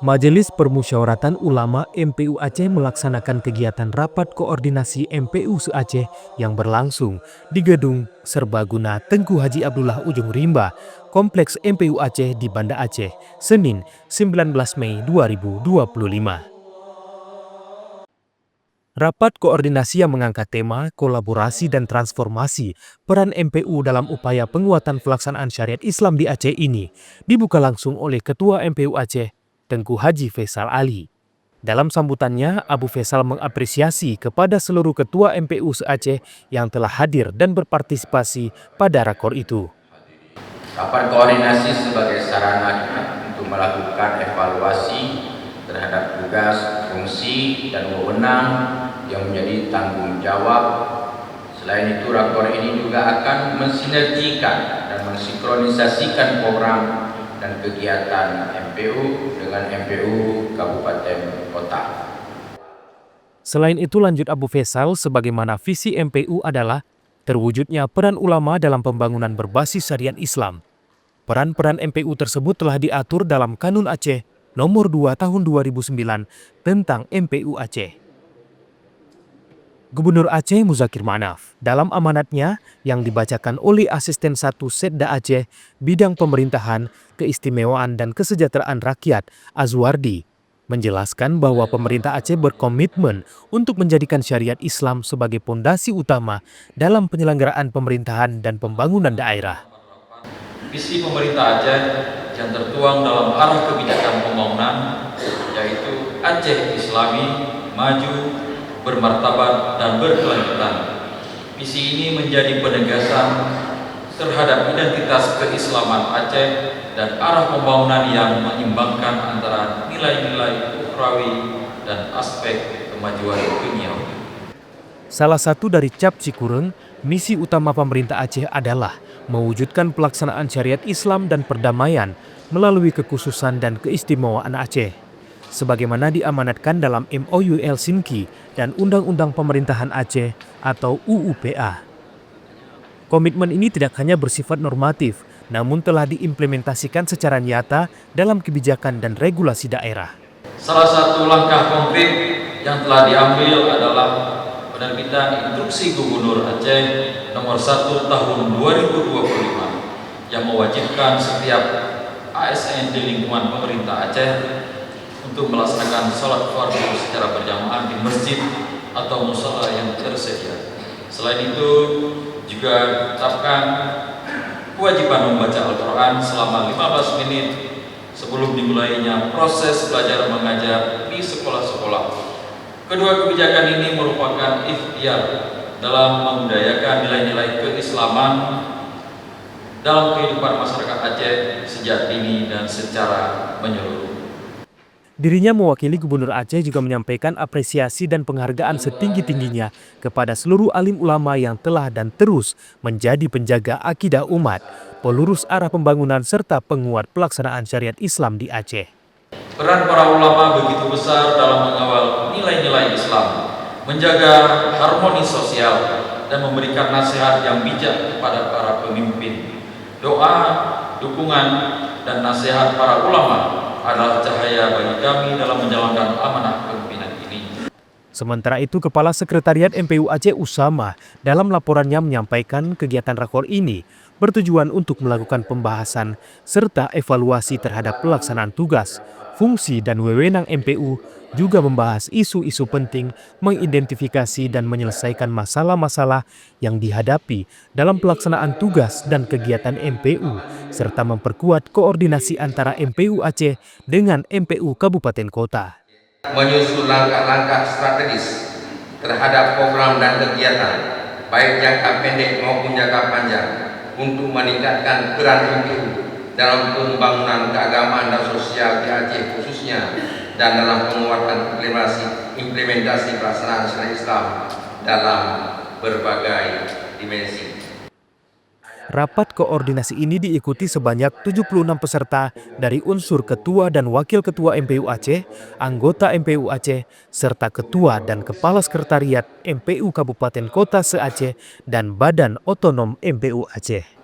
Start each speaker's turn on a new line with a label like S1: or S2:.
S1: Majelis Permusyawaratan Ulama MPU Aceh melaksanakan kegiatan rapat koordinasi MPU se-Aceh yang berlangsung di Gedung Serbaguna Tengku Haji Abdullah Ujung Rimba, Kompleks MPU Aceh di Banda Aceh, Senin 19 Mei 2025. Rapat koordinasi yang mengangkat tema kolaborasi dan transformasi peran MPU dalam upaya penguatan pelaksanaan syariat Islam di Aceh ini dibuka langsung oleh Ketua MPU Aceh, Tengku Haji Faisal Ali. Dalam sambutannya, Abu Faisal mengapresiasi kepada seluruh ketua MPU se-Aceh yang telah hadir dan berpartisipasi pada rakor itu.
S2: Rapat koordinasi sebagai sarana untuk melakukan evaluasi terhadap tugas, fungsi, dan wewenang yang menjadi tanggung jawab. Selain itu, rakor ini juga akan mensinergikan dan mensinkronisasikan program dan kegiatan MPU dengan MPU Kabupaten Kota.
S1: Selain itu, lanjut Abu Faisal, sebagaimana visi MPU adalah terwujudnya peran ulama dalam pembangunan berbasis syariat Islam. Peran-peran MPU tersebut telah diatur dalam Kanun Aceh Nomor 2 Tahun 2009 tentang MPU Aceh. Gubernur Aceh Muzakir Manaf dalam amanatnya yang dibacakan oleh Asisten 1 Setda Aceh Bidang Pemerintahan, Keistimewaan dan Kesejahteraan Rakyat Azwardi menjelaskan bahwa pemerintah Aceh berkomitmen untuk menjadikan syariat Islam sebagai pondasi utama dalam penyelenggaraan pemerintahan dan pembangunan daerah.
S3: Visi pemerintah Aceh yang tertuang dalam arah kebijakan pembangunan yaitu Aceh Islami, maju, bermartabat dan berkelanjutan. Visi ini menjadi penegasan terhadap identitas keislaman Aceh dan arah pembangunan yang menyimbangkan antara nilai-nilai ukhrawi dan aspek kemajuan dunia.
S1: Salah satu dari Cap Cikureng, misi utama pemerintah Aceh adalah mewujudkan pelaksanaan syariat Islam dan perdamaian melalui kekhususan dan keistimewaan Aceh, sebagaimana diamanatkan dalam MOU Helsinki dan Undang-Undang Pemerintahan Aceh atau UUPA. Komitmen ini tidak hanya bersifat normatif, namun telah diimplementasikan secara nyata dalam kebijakan dan regulasi daerah.
S3: Salah satu langkah konkret yang telah diambil adalah penerbitan Instruksi Gubernur Aceh Nomor 1 Tahun 2025 yang mewajibkan setiap ASN di lingkungan pemerintah Aceh untuk melaksanakan sholat fardu secara berjamaah di masjid atau musala yang tersedia. Selain itu juga ditetapkan kewajiban membaca Al-Quran selama 15 menit sebelum dimulainya proses belajar mengajar di sekolah-sekolah. Kedua kebijakan ini merupakan ikhtiar dalam membudayakan nilai-nilai keislaman dalam kehidupan masyarakat Aceh sejak dini dan secara menyeluruh.
S1: Dirinya mewakili Gubernur Aceh juga menyampaikan apresiasi dan penghargaan setinggi-tingginya kepada seluruh alim ulama yang telah dan terus menjadi penjaga akidah umat, pelurus arah pembangunan serta penguat pelaksanaan syariat Islam di Aceh.
S3: Peran para ulama begitu besar dalam mengawal nilai-nilai Islam, menjaga harmoni sosial, dan memberikan nasihat yang bijak kepada para pemimpin. Doa, dukungan, dan nasihat para ulama adalah cahaya bagi kami dalam menjalankan amanah kepemimpinan ini.
S1: Sementara itu, Kepala Sekretariat MPU Aceh Usama dalam laporannya menyampaikan kegiatan rakor ini bertujuan untuk melakukan pembahasan serta evaluasi terhadap pelaksanaan tugas, fungsi dan wewenang MPU, juga membahas isu-isu penting, mengidentifikasi dan menyelesaikan masalah-masalah yang dihadapi dalam pelaksanaan tugas dan kegiatan MPU, serta memperkuat koordinasi antara MPU Aceh dengan MPU Kabupaten Kota.
S2: Menyusun langkah-langkah strategis terhadap program dan kegiatan, baik jangka pendek maupun jangka panjang, untuk meningkatkan peran MPU dalam pembangunan keagamaan dan sosial di Aceh khususnya, dan dalam penguatan implementasi pelaksanaan syariat Islam dalam berbagai dimensi.
S1: Rapat koordinasi ini diikuti sebanyak 76 peserta dari unsur ketua dan wakil ketua MPU Aceh, anggota MPU Aceh, serta ketua dan kepala sekretariat MPU Kabupaten Kota se-Aceh dan Badan Otonom MPU Aceh.